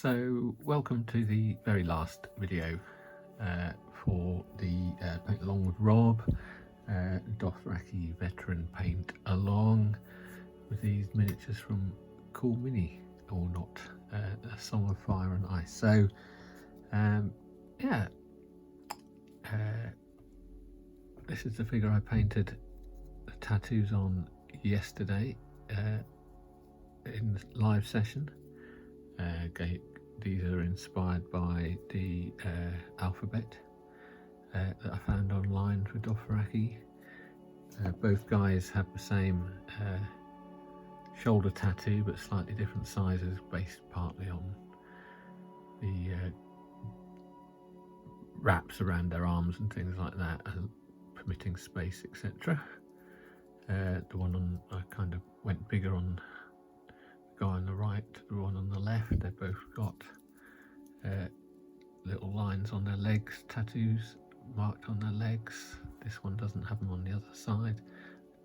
So welcome to the very last video for the paint along with Rob, Dothraki veteran paint along with these miniatures from Cool Mini or not, A Song of Fire and Ice. So this is the figure I painted the tattoos on yesterday in the live session. These are inspired by the alphabet that I found online for Dothraki. Both guys have the same shoulder tattoo but slightly different sizes, based partly on the wraps around their arms and things like that, permitting space, etc. The one on, I kind of went bigger on the guy on the right, the one on the left. They've both got little lines on their legs, tattoos marked on their legs. This one doesn't have them on the other side.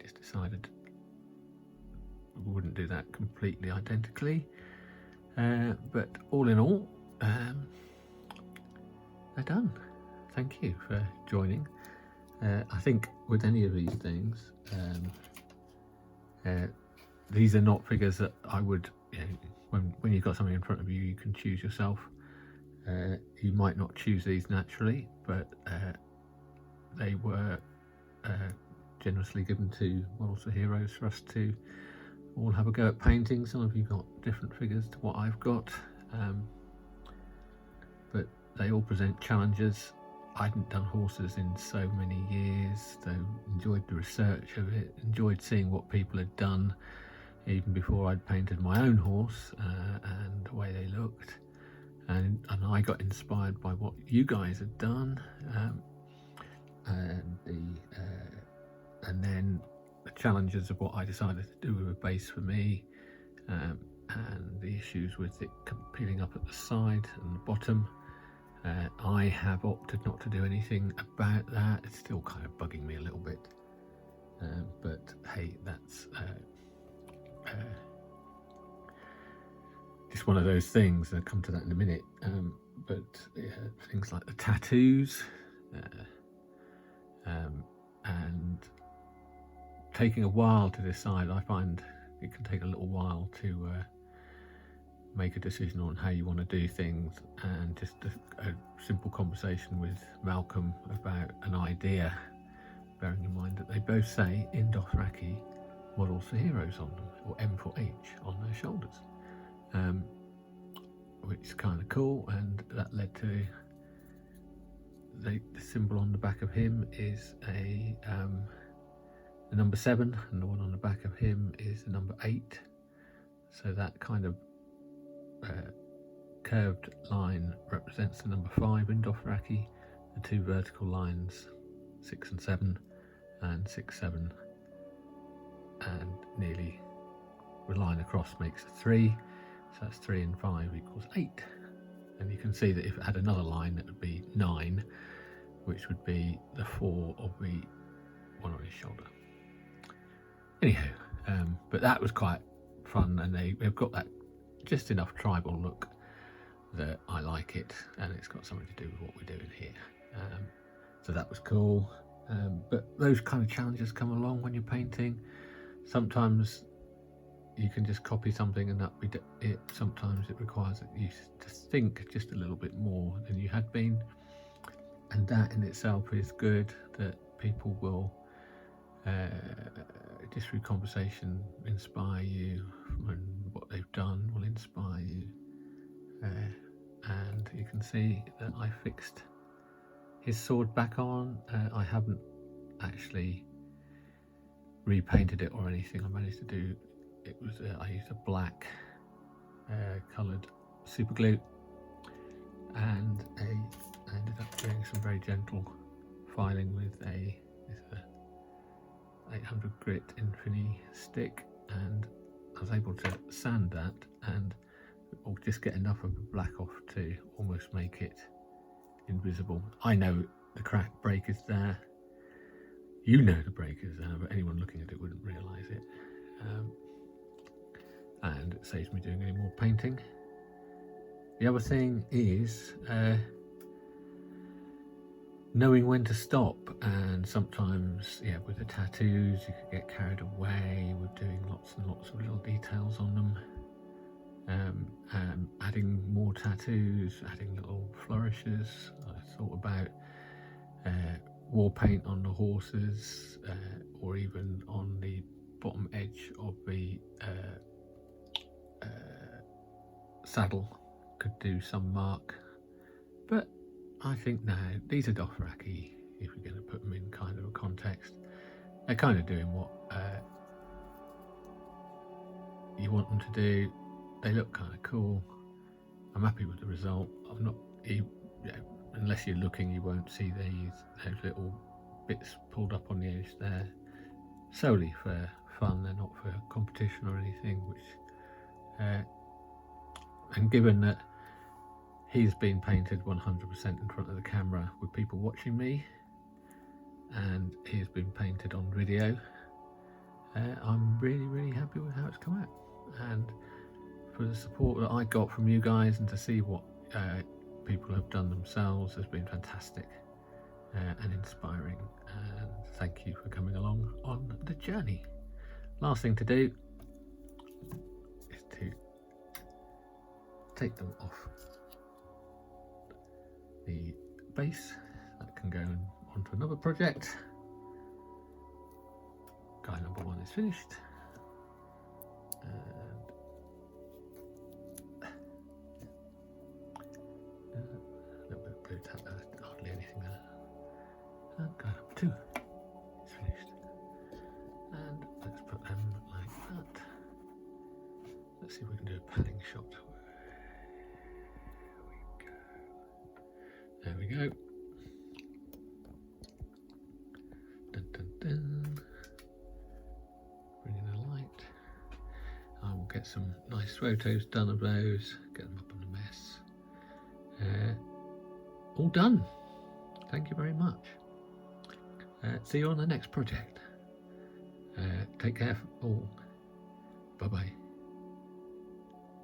Just decided we wouldn't do that completely identically, but all in all, they're done. Thank you for joining. I think with any of these things, these are not figures that I would, when you've got something in front of you, you can choose yourself. You might not choose these naturally, but they were generously given to Models for Heroes for us to all have a go at painting. Some of you got different figures to what I've got, but they all present challenges. I hadn't done horses in so many years, so enjoyed the research of it, enjoyed seeing what people had done even before I'd painted my own horse, and the way they looked, and I got inspired by what you guys had done, and then the challenges of what I decided to do with a base for me, and the issues with it peeling up at the side and the bottom. I have opted not to do anything about that. It's still kind of bugging me a little bit, but hey, that's just one of those things. I'll come to that in a minute. But things like the tattoos, and taking a while to decide. I find it can take a little while to make a decision on how you want to do things, and just a simple conversation with Malcolm about an idea, bearing in mind that they both say in Dothraki Models for Heroes on them, or M4H on their shoulders, which is kind of cool, and that led to the symbol on the back of him is the number 7, and the one on the back of him is the number 8. So that kind of curved line represents the number 5 in Dothraki. The two vertical lines, 6 and 7, and 6, 7, and nearly the line across makes a 3. So that's 3 and 5 equals 8. And you can see that if it had another line, it would be 9, which would be the 4 of the one on his shoulder. Anyhow, but that was quite fun, and they've got that just enough tribal look that I like it, and it's got something to do with what we're doing here. So that was cool. But those kind of challenges come along when you're painting. Sometimes you can just copy something and that be it. Sometimes it requires that you to think just a little bit more than you had been, and that in itself is good, that people will just through conversation inspire you, and what they've done will inspire you. And you can see that I fixed his sword back on. I haven't actually repainted it or anything. I managed to do it was I used a black coloured super glue, and I ended up doing some very gentle filing with a 800 grit Infinity stick, and I was able to sand that and just get enough of the black off to almost make it invisible. I know the crack break is there, you know the break is there, but anyone looking at it wouldn't realise it. And it saves me doing any more painting. The other thing is knowing when to stop, and sometimes, yeah, with the tattoos you could get carried away with doing lots and lots of little details on them. Adding more tattoos, adding little flourishes. I thought about war paint on the horses, or even on the bottom edge of the saddle, could do some mark. But I think now these are Dothraki, if you're going to put them in kind of a context. They're kind of doing what you want them to do. They look kind of cool. I'm happy with the result. I'm not, unless you're looking, you won't see those little bits pulled up on the edge there. Solely for fun, they're not for competition or anything. And given that he's been painted 100% in front of the camera with people watching me, and he's been painted on video, I'm really happy with how it's come out. And for the support that I got from you guys, and to see what people have done themselves, has been fantastic and inspiring. And thank you for coming along on the journey. Last thing to do is to take them off the base. That can go onto another project. Guy number 1 is finished. And a little bit of blue tap there, hardly anything there. And guy number 2 is finished. And let's put them like that. Let's see if we can do a panning shot. There we go. Dun, dun, dun. Bring in a light. I will get some nice photos done of those, get them up on the mess. All done. Thank you very much. See you on the next project. Take care all. Bye bye.